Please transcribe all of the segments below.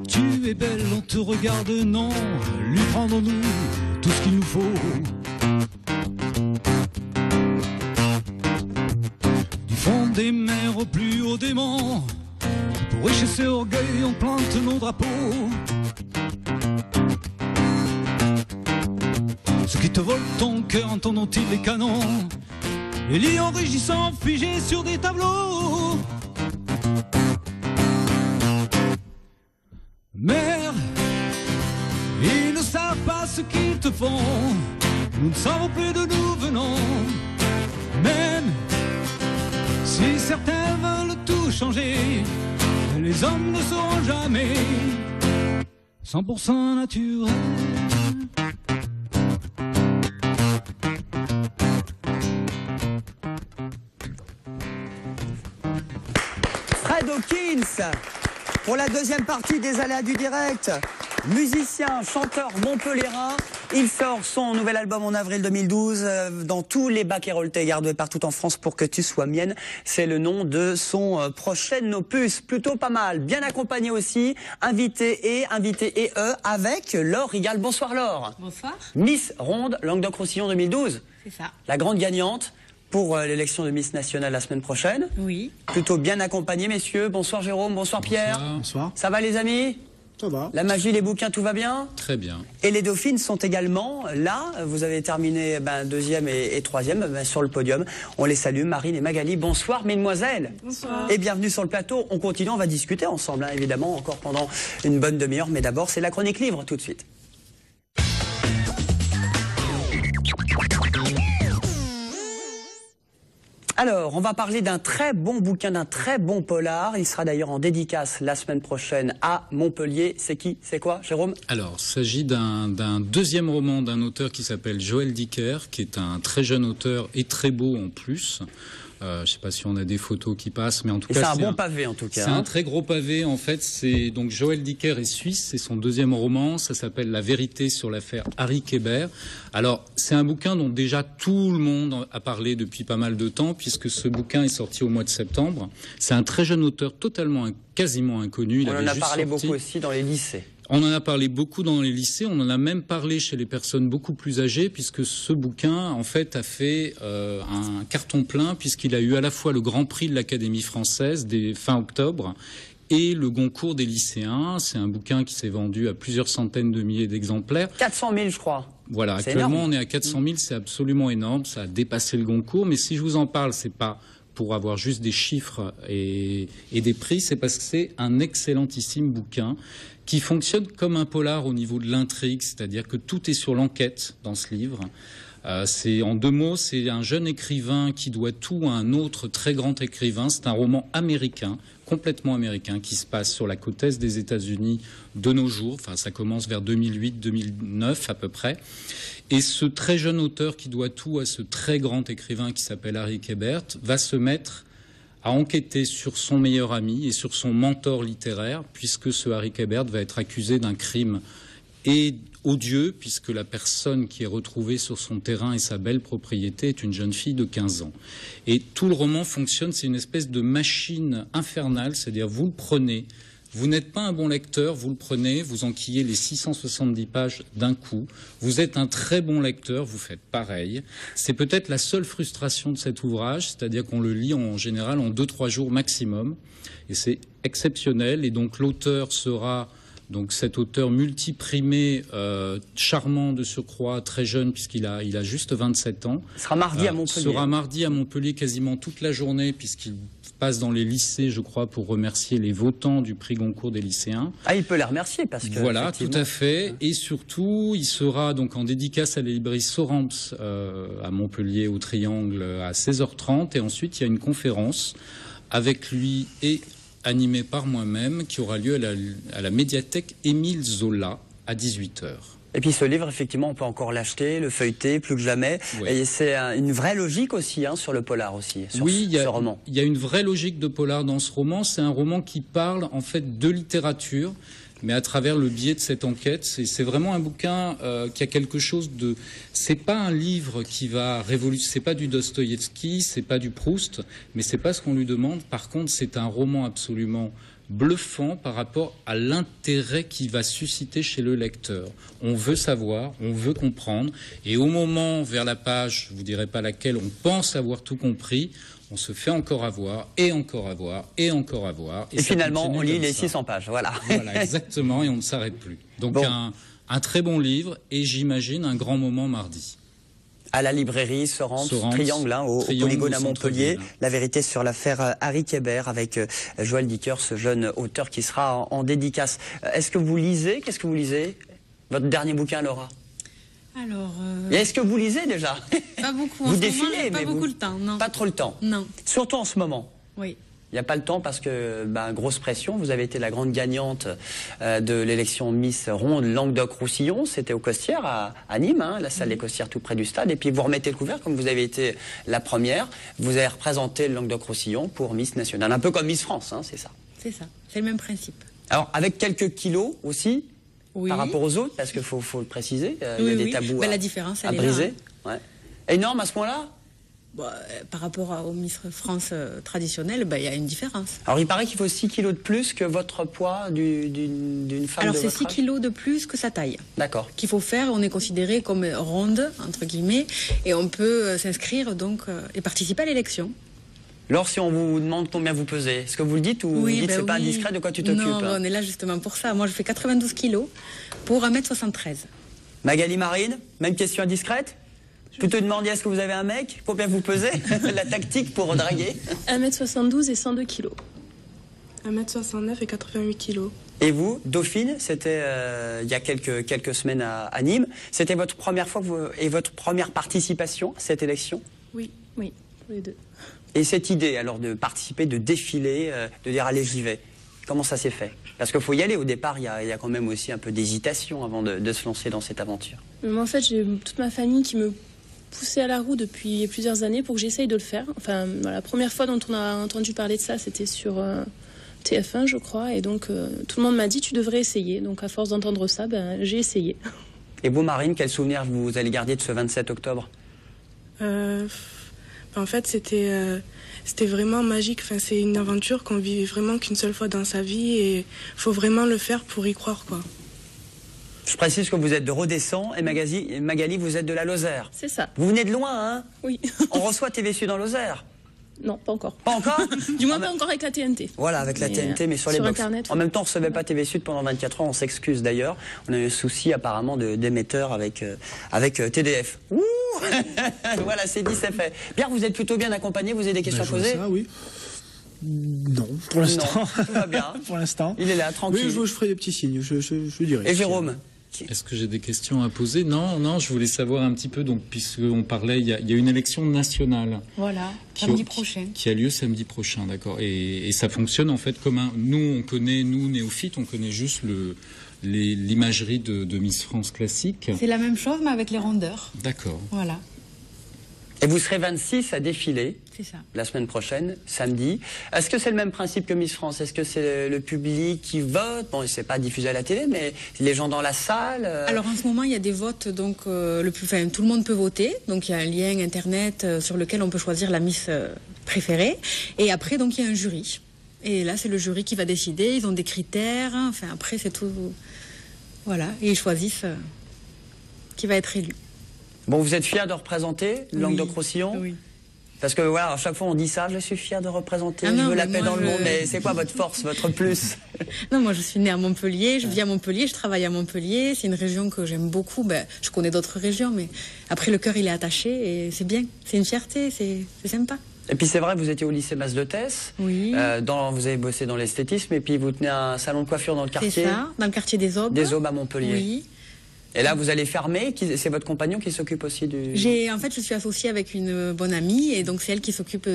Tu es belle, on te regarde, non, lui prendons-nous tout ce qu'il nous faut. Du fond des mers au plus haut des monts, pour échasser orgueil, on plante nos drapeaux. Ceux qui te volent ton cœur entendent-ils les canons, les lions rugissants figés sur des tableaux. Mère, ils ne savent pas ce qu'ils te font, nous ne savons plus d'où nous venons. Même si certains veulent tout changer, les hommes ne seront jamais 100% naturels. Fred Hawkins, pour la deuxième partie des aléas du direct, musicien, chanteur montpelliérain. Il sort son nouvel album en avril 2012 dans tous les bacs et reltais gardés partout en France pour que tu sois mienne. C'est le nom de son prochain opus, plutôt pas mal. Bien accompagné aussi, invité et avec Laure Rigal. Bonsoir Laure. Bonsoir. Miss Ronde Languedoc-Roussillon 2012. C'est ça. La grande gagnante pour l'élection de Miss Nationale la semaine prochaine. Oui. Plutôt bien accompagné, messieurs. Bonsoir Jérôme, bonsoir Pierre. Bonsoir. Ça va les amis? Ça va. La magie, les bouquins, tout va bien? Très bien. Et les Dauphines sont également là. Vous avez terminé deuxième et troisième sur le podium. On les salue, Marine et Magali. Bonsoir mesdemoiselles. Bonsoir. Et bienvenue sur le plateau. On continue, on va discuter ensemble, évidemment, encore pendant une bonne demi-heure. Mais d'abord, c'est la chronique livre tout de suite. Alors, on va parler d'un très bon bouquin, d'un très bon polar. Il sera d'ailleurs en dédicace la semaine prochaine à Montpellier. C'est qui? C'est quoi, Jérôme? Alors, il s'agit d'un deuxième roman d'un auteur qui s'appelle Joël Dicker, qui est un très jeune auteur et très beau en plus. Je ne sais pas si on a des photos qui passent, mais en tout cas... C'est un bon pavé, en tout cas. C'est un très gros pavé, en fait. C'est donc Joël Dicker est suisse, c'est son deuxième roman. Ça s'appelle La vérité sur l'affaire Harry Kéber. Alors, c'est un bouquin dont déjà tout le monde a parlé depuis pas mal de temps, puisque ce bouquin est sorti au mois de septembre. C'est un très jeune auteur, quasiment inconnu. On en a parlé beaucoup aussi dans les lycées. On en a parlé beaucoup dans les lycées, on en a même parlé chez les personnes beaucoup plus âgées, puisque ce bouquin, en fait, a fait un carton plein, puisqu'il a eu à la fois le Grand Prix de l'Académie française fin octobre et le Goncourt des lycéens. C'est un bouquin qui s'est vendu à plusieurs centaines de milliers d'exemplaires. 400 000, je crois. Voilà, actuellement on est à 400 000, c'est absolument énorme, ça a dépassé le Goncourt, mais si je vous en parle, c'est pas pour avoir juste des chiffres et des prix, c'est parce que c'est un excellentissime bouquin qui fonctionne comme un polar au niveau de l'intrigue, c'est-à-dire que tout est sur l'enquête dans ce livre. C'est en deux mots, c'est un jeune écrivain qui doit tout à un autre très grand écrivain. C'est un roman américain, complètement américain, qui se passe sur la côte est des États-Unis de nos jours. Enfin, ça commence vers 2008-2009 à peu près. Et ce très jeune auteur qui doit tout à ce très grand écrivain qui s'appelle Harry Kéber va se mettre à enquêter sur son meilleur ami et sur son mentor littéraire, puisque ce Harry Kéber va être accusé d'un crime et odieux, puisque la personne qui est retrouvée sur son terrain et sa belle propriété est une jeune fille de 15 ans. Et tout le roman fonctionne, c'est une espèce de machine infernale, c'est-à-dire vous le prenez, vous n'êtes pas un bon lecteur, vous le prenez, vous enquillez les 670 pages d'un coup, vous êtes un très bon lecteur, vous faites pareil. C'est peut-être la seule frustration de cet ouvrage, c'est-à-dire qu'on le lit en général en 2-3 jours maximum, et c'est exceptionnel, et donc l'auteur sera... Donc cet auteur multiprimé, charmant de surcroît, très jeune puisqu'il a juste 27 ans. Il sera mardi à Montpellier. Sera mardi à Montpellier quasiment toute la journée puisqu'il passe dans les lycées, je crois, pour remercier les votants du prix Goncourt des lycéens. Ah, il peut les remercier parce que... Voilà, tout à fait. Et surtout, il sera donc en dédicace à la librairie Soramps à Montpellier au Triangle à 16h30. Et ensuite, il y a une conférence avec lui et... animé par moi-même, qui aura lieu à la médiathèque Émile Zola à 18h. Et puis ce livre, effectivement, on peut encore l'acheter, le feuilleter, plus que jamais. Oui. Et c'est une vraie logique aussi sur le polar aussi, sur ce roman. Il y a une vraie logique de polar dans ce roman. C'est un roman qui parle en fait de littérature, mais à travers le biais de cette enquête. C'est vraiment un bouquin qui a quelque chose de... C'est pas un livre qui va révolutionner... C'est pas du Dostoïevski, c'est pas du Proust, mais c'est pas ce qu'on lui demande. Par contre, c'est un roman absolument bluffant par rapport à l'intérêt qu'il va susciter chez le lecteur. On veut savoir, on veut comprendre, et au moment, vers la page, je vous dirai pas laquelle, on pense avoir tout compris, on se fait encore avoir, et encore avoir, et encore avoir. Et finalement, on lit les 600 pages, voilà. Voilà, exactement, et on ne s'arrête plus. Donc bon. un très bon livre, et j'imagine un grand moment mardi. À la librairie Sorens, Triangle, au Polygone à Montpellier. La vérité sur l'affaire Harry Kéber avec Joël Dicker, ce jeune auteur qui sera en dédicace. Est-ce que vous lisez? Qu'est-ce que vous lisez? Votre dernier bouquin, Laura? Alors. Et est-ce que vous lisez déjà? Pas beaucoup. Vous défilez, pas beaucoup le temps, non. Pas trop le temps. Non. Surtout en ce moment. Oui. Il n'y a pas le temps parce que, grosse pression, vous avez été la grande gagnante de l'élection Miss Ronde Languedoc-Roussillon, c'était aux Costières à Nîmes, la salle des Costières tout près du stade, et puis vous remettez le couvert, comme vous avez été la première, vous avez représenté le Languedoc-Roussillon pour Miss Nationale, un peu comme Miss France, c'est ça. C'est ça, c'est le même principe. Alors, avec quelques kilos aussi, oui. Par rapport aux autres, parce qu'il faut le préciser, il y a des tabous la différence, à elle briser. est là, Ouais. Énorme à ce point-là? Par rapport aux Miss France traditionnelles, il y a une différence. Alors il paraît qu'il faut 6 kilos de plus que votre poids d'une femme. Alors de c'est votre 6 âge. Kilos de plus que sa taille. D'accord. Qu'il faut faire, on est considéré comme ronde, entre guillemets, et on peut s'inscrire donc et participer à l'élection. Alors si on vous demande combien vous pesez, est-ce que vous le dites ou vous dites c'est pas indiscret, de quoi tu t'occupes? Non, on est là justement pour ça. Moi je fais 92 kilos pour 1m73. Magali Marine, même question indiscrète? Tu te demandais est-ce que vous avez un mec? Combien vous pesez? La tactique pour draguer? 1m72 et 102 kilos. 1m69 et 88 kilos. Et vous, Dauphine, c'était il y a quelques semaines à Nîmes. C'était votre première fois et votre première participation à cette élection? Oui, pour les deux. Et cette idée alors de participer, de défiler, de dire allez j'y vais, comment ça s'est fait? Parce qu'il faut y aller au départ, il y a quand même aussi un peu d'hésitation avant de se lancer dans cette aventure. Mais en fait, j'ai toute ma famille qui me poussait à la roue depuis plusieurs années pour que j'essaye de le faire. Enfin, la première fois dont on a entendu parler de ça, c'était sur TF1, je crois. Et donc, tout le monde m'a dit, tu devrais essayer. Donc, à force d'entendre ça, j'ai essayé. Et vous, Marine, quel souvenir vous allez garder de ce 27 octobre? En fait, c'était vraiment magique. Enfin, c'est une aventure qu'on vit vraiment qu'une seule fois dans sa vie. Et il faut vraiment le faire pour y croire, quoi. Je précise que vous êtes de Rodescend et Magali, vous êtes de la Lozère. C'est ça. Vous venez de loin, hein? Oui. On reçoit TV Sud en Lozère? Non, pas encore. Pas encore? Du moins, pas encore avec la TNT. Voilà, avec la TNT, mais sur les box. Internet. En même temps, on ne recevait pas TV Sud pendant 24 heures, on s'excuse d'ailleurs. On a eu un souci apparemment d'émetteur avec TDF. Ouh. Voilà, c'est dit, c'est fait. Pierre, vous êtes plutôt bien accompagné, vous avez des questions à poser? Ça, oui. Non, pour l'instant. Non, tout va bien. Pour l'instant. Il est là, tranquille. Oui, je ferai des petits signes, je dirai. Et Jérôme? Est-ce que j'ai des questions à poser? Non, je voulais savoir un petit peu, donc, puisqu'on parlait, il y a une élection nationale. Voilà, samedi prochain. Qui a lieu samedi prochain, d'accord. Et ça fonctionne en fait comme nous, néophytes, on connaît juste l'imagerie de Miss France classique. C'est la même chose, mais avec les rondeurs. D'accord. Voilà. Et vous serez 26 à défiler. C'est ça. La semaine prochaine, samedi. Est-ce que c'est le même principe que Miss France? Est-ce que c'est le public qui vote? Bon, c'est pas diffusé à la télé, mais les gens dans la salle. Alors en ce moment, il y a des votes, donc tout le monde peut voter. Donc il y a un lien internet sur lequel on peut choisir la Miss préférée. Et après, donc il y a un jury. Et là, c'est le jury qui va décider. Ils ont des critères. Enfin, après, c'est tout. Voilà. Et ils choisissent qui va être élu. Bon, vous êtes fier de représenter Languedoc-Roussillon? Oui. Parce que voilà, à chaque fois on dit ça, je suis fier de représenter, Ah je non, veux la mais paix moi, dans le monde. Mais c'est quoi votre force, votre plus? Non, moi je suis née à Montpellier, je vis à Montpellier, je travaille à Montpellier. C'est une région que j'aime beaucoup. Je connais d'autres régions, mais après le cœur il est attaché et c'est bien. C'est une fierté, c'est sympa. Et puis c'est vrai, vous étiez au lycée Mas-de-Tesse. Oui. Vous avez bossé dans l'esthétisme et puis vous tenez un salon de coiffure dans le quartier. C'est ça, dans le quartier des Aubes. Des Aubes à Montpellier. Oui. Et là, vous allez fermer. C'est votre compagnon qui s'occupe aussi du... En fait, je suis associée avec une bonne amie et donc c'est elle qui s'occupe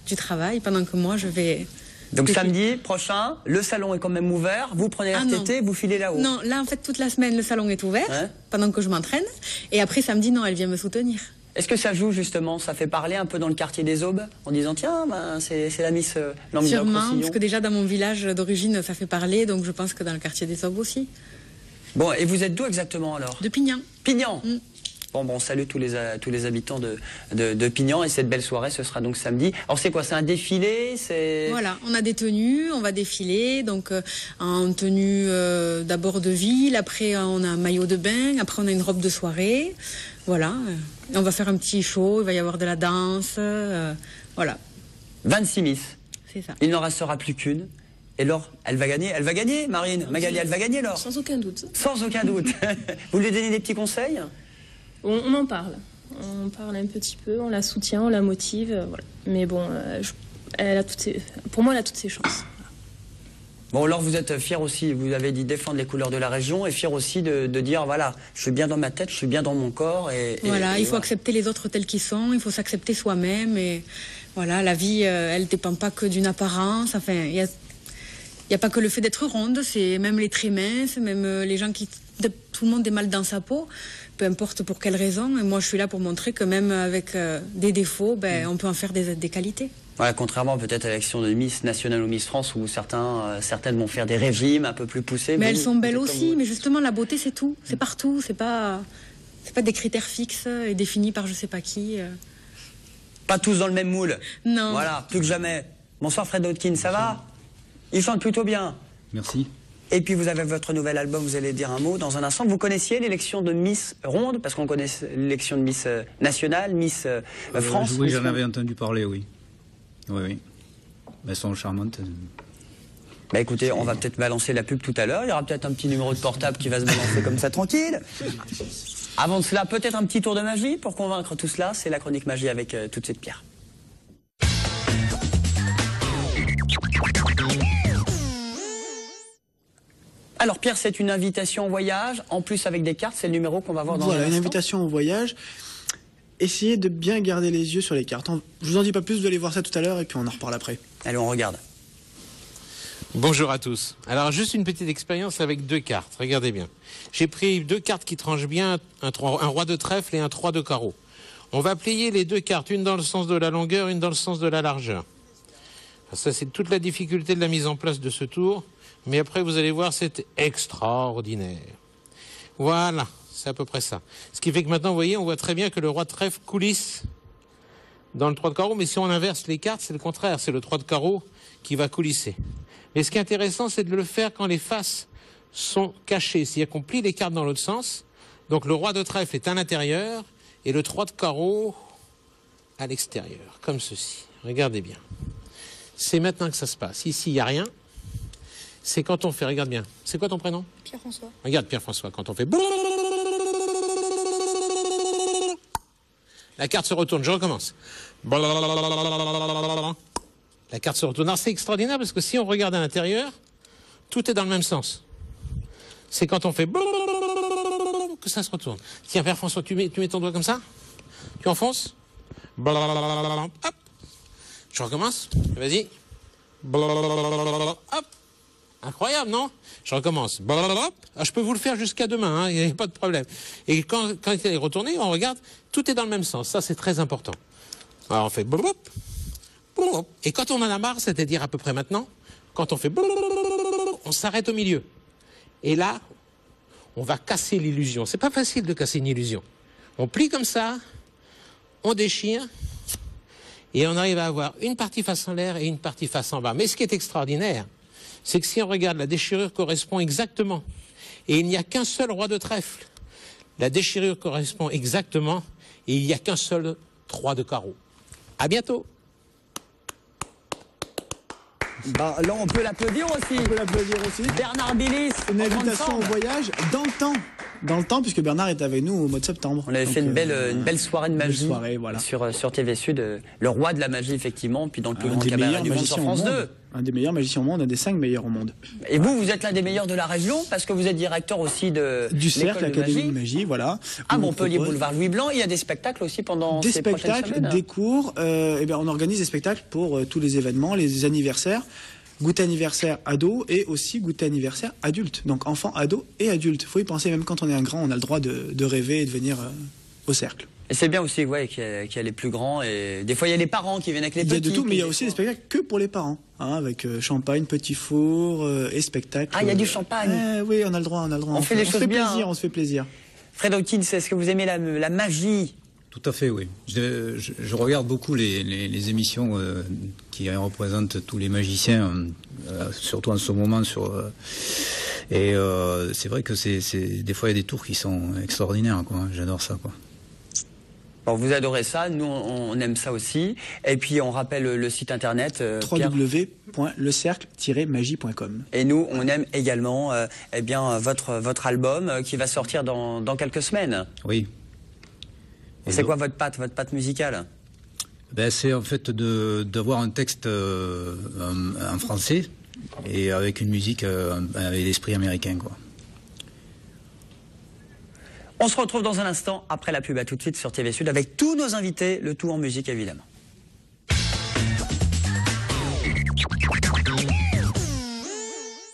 du travail pendant que moi, je vais Donc samedi prochain, le salon est quand même ouvert, vous prenez la RTT, vous filez là-haut. Non, là en fait toute la semaine le salon est ouvert, pendant que je m'entraîne, et après samedi non, elle vient me soutenir. Est-ce que ça joue justement, ça fait parler un peu dans le quartier des Aubes, en disant tiens, ben, c'est la Miss Languedoc-Roussillon? Sûrement, parce que déjà dans mon village d'origine ça fait parler, donc je pense que dans le quartier des Aubes aussi. Bon, et vous êtes d'où exactement alors? De Pignan. Pignan. Bon, on salue tous les habitants de Pignan, et cette belle soirée, ce sera donc samedi. Alors c'est quoi, c'est un défilé? Voilà, on a des tenues, on va défiler, donc en tenue d'abord de ville, après on a un maillot de bain, après on a une robe de soirée, voilà. On va faire un petit show, il va y avoir de la danse, voilà. 26 Miss. C'est ça. Il n'en restera plus qu'une. Et Laure, elle va gagner, Marine. Magali, elle va gagner, Laure. Sans aucun doute. Sans aucun doute. Vous lui donnez des petits conseils? On en parle. On parle un petit peu, on la soutient, on la motive. Voilà. Mais bon, pour moi, elle a toutes ses chances. Bon, Laure, vous êtes fière aussi, vous avez dit défendre les couleurs de la région, et fière aussi de dire, voilà, je suis bien dans ma tête, je suis bien dans mon corps. Voilà, il faut accepter les autres tels qu'ils sont, il faut s'accepter soi-même. Et voilà, la vie, elle ne dépend pas que d'une apparence. Enfin, il n'y a pas que le fait d'être ronde, c'est même les traits minces, même les gens qui... Tout le monde est mal dans sa peau, peu importe pour quelle raison. Et moi, je suis là pour montrer que même avec des défauts, on peut en faire des qualités. Voilà, contrairement peut-être à l'élection de Miss Nationale ou Miss France, où certaines vont faire des régimes un peu plus poussés. Mais elles sont belles aussi, mais justement, la beauté, c'est tout. C'est partout, c'est pas des critères fixes et définis par je sais pas qui. Pas tous dans le même moule. Non. Voilà, plus que jamais. Bonsoir Fred Hodkin, ça va? Il chante plutôt bien. Merci. Et puis vous avez votre nouvel album, vous allez dire un mot dans un instant. Vous connaissiez l'élection de Miss Ronde, parce qu'on connaît l'élection de Miss Nationale, Miss France? Oui, j'en avais entendu parler, oui. Oui. Elles sont charmantes. Bah écoutez, on va peut-être balancer la pub tout à l'heure. Il y aura peut-être un petit numéro de portable qui va se balancer comme ça, tranquille. Avant de cela, peut-être un petit tour de magie pour convaincre tout cela. C'est la chronique magie avec toute cette pierre. Alors Pierre, c'est une invitation au voyage, en plus avec des cartes, c'est le numéro qu'on va voir dans un instant. Voilà, une invitation au voyage. Essayez de bien garder les yeux sur les cartes. Je vous en dis pas plus, vous allez voir ça tout à l'heure et puis on en reparle après. Allez, on regarde. Bonjour à tous. Alors juste une petite expérience avec deux cartes, regardez bien. J'ai pris deux cartes qui tranchent bien, un roi de trèfle et un 3 de carreau. On va plier les deux cartes, une dans le sens de la longueur, une dans le sens de la largeur. Ça, c'est toute la difficulté de la mise en place de ce tour. Mais après, vous allez voir, c'est extraordinaire. Voilà, c'est à peu près ça. Ce qui fait que maintenant, vous voyez, on voit très bien que le roi de trèfle coulisse dans le 3 de carreau. Mais si on inverse les cartes, c'est le contraire. C'est le 3 de carreau qui va coulisser. Mais ce qui est intéressant, c'est de le faire quand les faces sont cachées. C'est-à-dire qu'on plie les cartes dans l'autre sens. Donc le roi de trèfle est à l'intérieur et le 3 de carreau à l'extérieur, comme ceci. Regardez bien. C'est maintenant que ça se passe. Ici, il n'y a rien. C'est quand on fait, regarde bien. C'est quoi ton prénom? Pierre-François. Regarde Pierre-François, quand on fait... La carte se retourne, je recommence. La carte se retourne. Alors c'est extraordinaire parce que si on regarde à l'intérieur, tout est dans le même sens. C'est quand on fait... que ça se retourne. Tiens, Pierre-François, tu mets ton doigt comme ça. Tu enfonces. Hop. Je recommence. Vas-y. Hop. Incroyable, non? Je recommence. Ah, je peux vous le faire jusqu'à demain, il n'y a pas de problème. Et quand il est retourné, on regarde, tout est dans le même sens. Ça, c'est très important. Alors, on fait... Et quand on en a marre, c'est-à-dire à peu près maintenant, quand on fait... on s'arrête au milieu. Et là, on va casser l'illusion. C'est pas facile de casser une illusion. On plie comme ça, on déchire, et on arrive à avoir une partie face en l'air et une partie face en bas. Mais ce qui est extraordinaire, c'est que si on regarde, la déchirure correspond exactement. Et il n'y a qu'un seul roi de trèfle. La déchirure correspond exactement et il n'y a qu'un seul 3 de carreau. À bientôt. Bah, là, on peut l'applaudir aussi. On peut l'applaudir aussi. Bernard Billis. Une invitation au voyage dans le temps. dans le temps, puisque Bernard était avec nous au mois de septembre. On avait fait une belle soirée de magie voilà. sur TV Sud, le roi de la magie, effectivement, puis dans le plus grand des cabaret meilleurs du monde sur France 2. Un des meilleurs magiciens au monde, un des 5 meilleurs au monde. Et vous êtes l'un des meilleurs de la région, parce que vous êtes directeur aussi du Cercle, l'Académie de Magie, voilà. À Montpellier, boulevard Louis Blanc, il y a des spectacles aussi pendant ces prochaines semaines. Des cours, on organise des spectacles pour tous les événements, les anniversaires, goûter anniversaire ado et aussi goûter anniversaire adulte. Donc enfants, ados et adultes. Il faut y penser, même quand on est un grand, on a le droit de rêver et de venir au Cercle. Et c'est bien aussi qu'il y a les plus grands et des fois il y a les parents qui viennent avec les petits. Il y a de tout, mais il y a aussi des spectacles que pour les parents, avec champagne, petit four et spectacle. Ah, il y a du champagne. Oui, on a le droit, On fait les choses bien. On se fait plaisir. Fred Hawkins, est-ce que vous aimez la magie? Tout à fait, oui. Je regarde beaucoup les émissions qui représentent tous les magiciens, surtout en ce moment. C'est vrai que des fois il y a des tours qui sont extraordinaires, quoi. J'adore ça, quoi. Bon, vous adorez ça, nous on aime ça aussi. Et puis on rappelle le site internet www.lecercle-magie.com. Et nous on aime également votre album qui va sortir dans quelques semaines. Oui. C'est quoi votre patte musicale? C'est en fait d'avoir un texte en français et avec une musique avec l'esprit américain, quoi. On se retrouve dans un instant après la pub. À tout de suite sur TV Sud avec tous nos invités, le tout en musique évidemment.